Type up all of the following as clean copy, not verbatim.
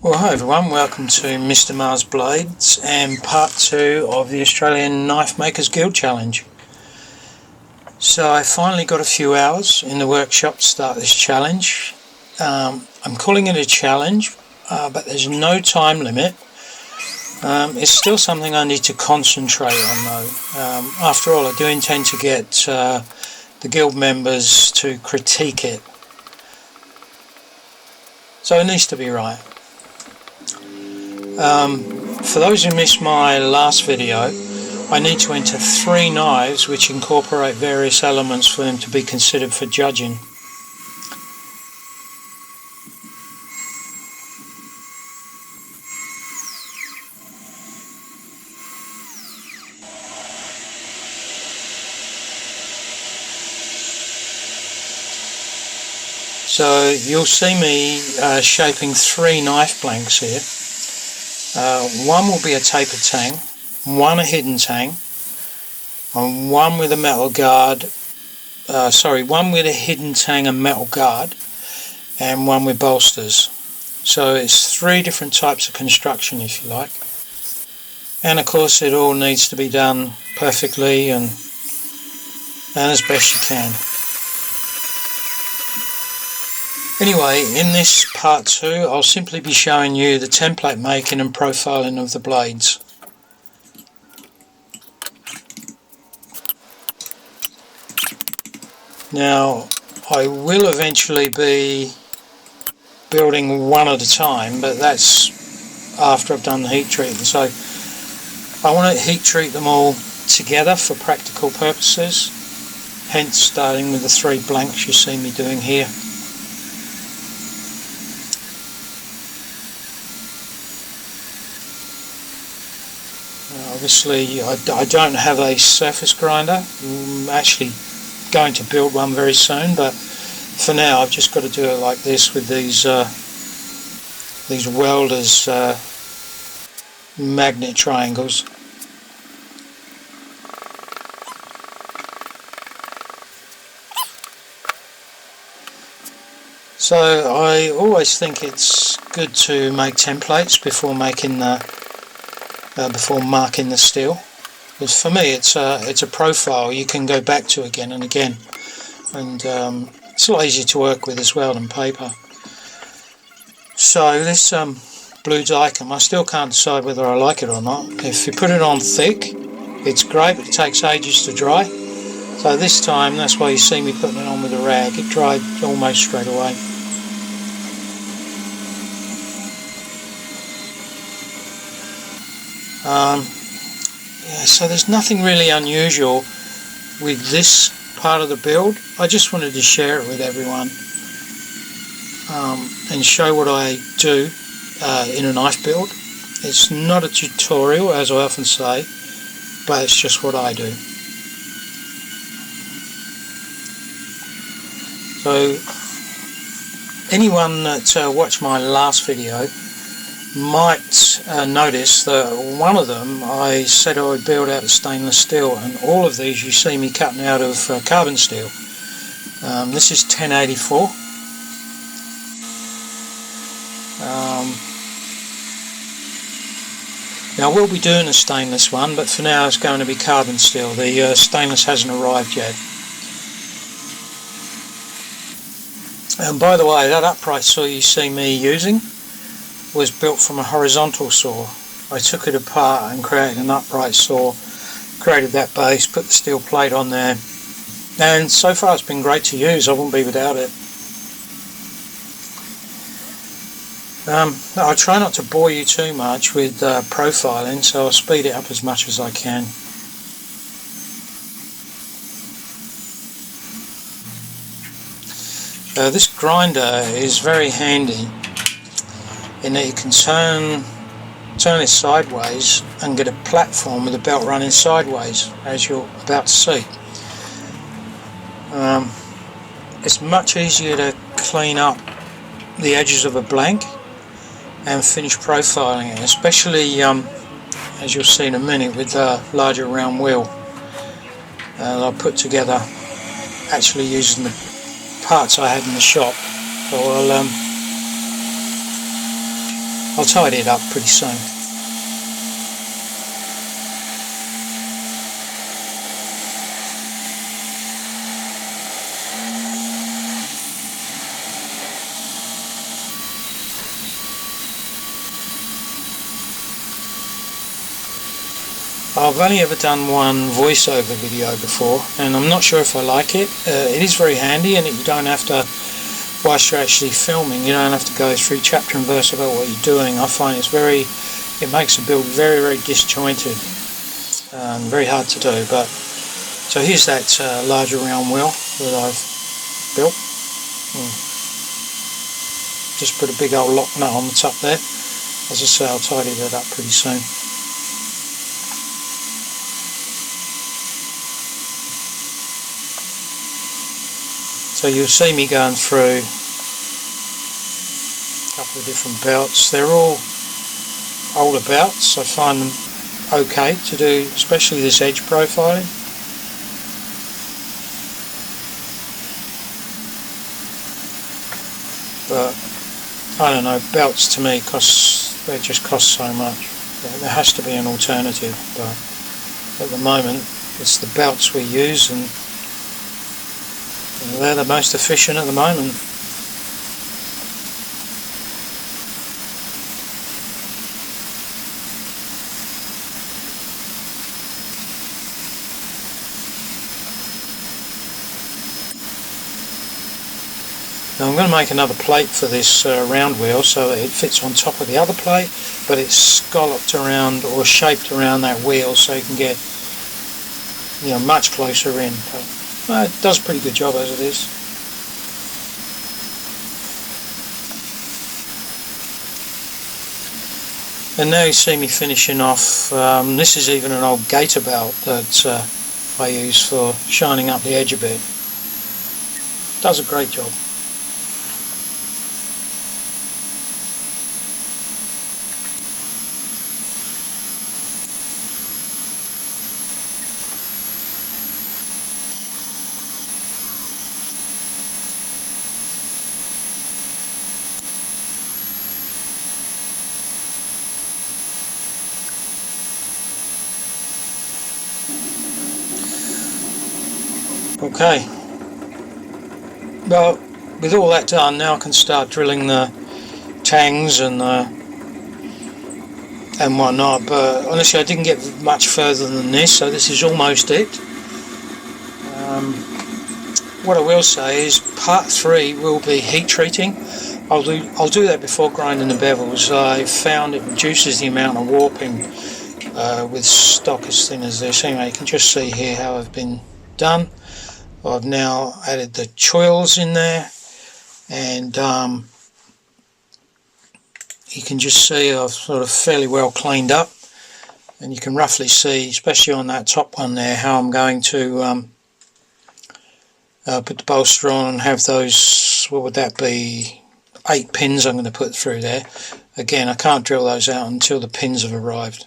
Well, hi everyone, welcome to Mr. Mars Blades and part 2 of the Australian Knifemakers Guild Challenge. So I finally got a few hours in the workshop to start this challenge. I'm calling it a challenge, but there's no time limit. It's still something I need to concentrate on though. After all, I do intend to get the guild members to critique it. So it needs to be right. For those who missed my last video, I need to enter 3 knives which incorporate various elements for them to be considered for judging. So you'll see me shaping 3 knife blanks here. One will be a taper tang, one a hidden tang, and one with a metal guard, one with a hidden tang and metal guard, and one with bolsters. So it's 3 different types of construction, if you like. And of course it all needs to be done perfectly and as best you can. Anyway, in this part 2 I'll simply be showing you the template making and profiling of the blades. Now I will eventually be building one at a time, but that's after I've done the heat treatment. So I want to heat treat them all together for practical purposes, hence starting with the 3 blanks you see me doing here. Obviously I don't have a surface grinder. I'm actually going to build one very soon, but for now I've just got to do it like this with these welders magnet triangles. So I always think it's good to make templates before making before marking the steel, because for me it's a profile you can go back to again and again, and it's a lot easier to work with as well than paper. So this blue dicom, I still can't decide whether I like it or not. If you put it on thick it's great, but it takes ages to dry. So this time, that's why you see me putting it on with a rag. It dried almost straight away. Yeah, so there's nothing really unusual with this part of the build. I just wanted to share it with everyone and show what I do in a knife build. It's not a tutorial, as I often say, but it's just what I do. So anyone that watched my last video might notice that one of them I said I would build out of stainless steel, and all of these you see me cutting out of carbon steel. This is 1084. Now I will be doing a stainless one, but for now it's going to be carbon steel. The stainless hasn't arrived yet. And by the way, that upright saw you see me using was built from a horizontal saw. I took it apart and created an upright saw, created that base, put the steel plate on there, and so far it's been great to use. I wouldn't be without it. I try not to bore you too much with profiling, so I'll speed it up as much as I can. This grinder is very handy in that you can turn it sideways and get a platform with the belt running sideways, as you're about to see. It's much easier to clean up the edges of a blank and finish profiling it, especially as you'll see in a minute with a larger round wheel that I put together actually using the parts I had in the shop. So I'll tidy it up pretty soon. I've only ever done one voiceover video before, and I'm not sure if I like it. It is very handy, and you don't have to, whilst you're actually filming, you don't have to go through chapter and verse about what you're doing. I find it makes the build very, very disjointed and very hard to do. But so here's that larger round wheel that I've built. Just put a big old lock nut on the top there. As I say, I'll tidy that up pretty soon. So you'll see me going through a couple of different belts. They're all older belts. I find them okay to do, especially this edge profiling. But I don't know, belts to me they just cost so much. There has to be an alternative, but at the moment it's the belts we use, and they're the most efficient at the moment. Now I'm going to make another plate for this round wheel so that it fits on top of the other plate, but it's scalloped around or shaped around that wheel so you can get, much closer in. It does a pretty good job as it is. And now you see me finishing off. This is even an old gator belt that I use for shining up the edge a bit. Does a great job. Okay, well, with all that done, now I can start drilling the tangs and whatnot, but honestly I didn't get much further than this, so this is almost it. What I will say is part 3 will be heat treating. I'll do that before grinding the bevels. I found it reduces the amount of warping with stock as thin as this. Anyway, you can just see here how I've been done. I've now added the choils in there, and you can just see I've sort of fairly well cleaned up, and you can roughly see, especially on that top one there, how I'm going to put the bolster on and have those, what would that be, 8 pins I'm going to put through there. Again, I can't drill those out until the pins have arrived.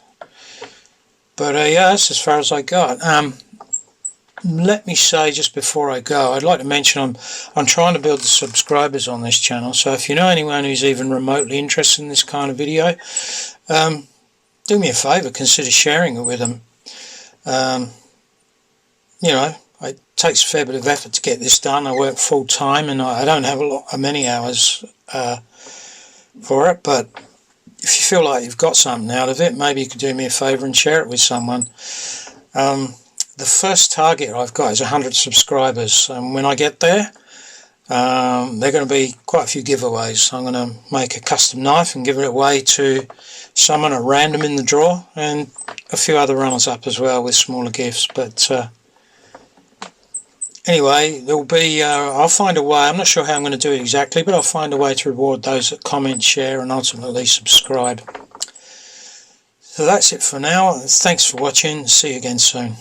But yeah, that's as far as I got. Let me say just before I go, I'd like to mention I'm trying to build the subscribers on this channel, so if you know anyone who's even remotely interested in this kind of video, do me a favour, consider sharing it with them. It takes a fair bit of effort to get this done. I work full time and I don't have many hours for it, but if you feel like you've got something out of it, maybe you could do me a favour and share it with someone. The first target I've got is 100 subscribers, and when I get there, there are going to be quite a few giveaways. I'm going to make a custom knife and give it away to someone at random in the draw, and a few other runners up as well with smaller gifts. But anyway, there'll be I'll find a way. I'm not sure how I'm going to do it exactly, but I'll find a way to reward those that comment, share and ultimately subscribe. So that's it for now. Thanks for watching. See you again soon.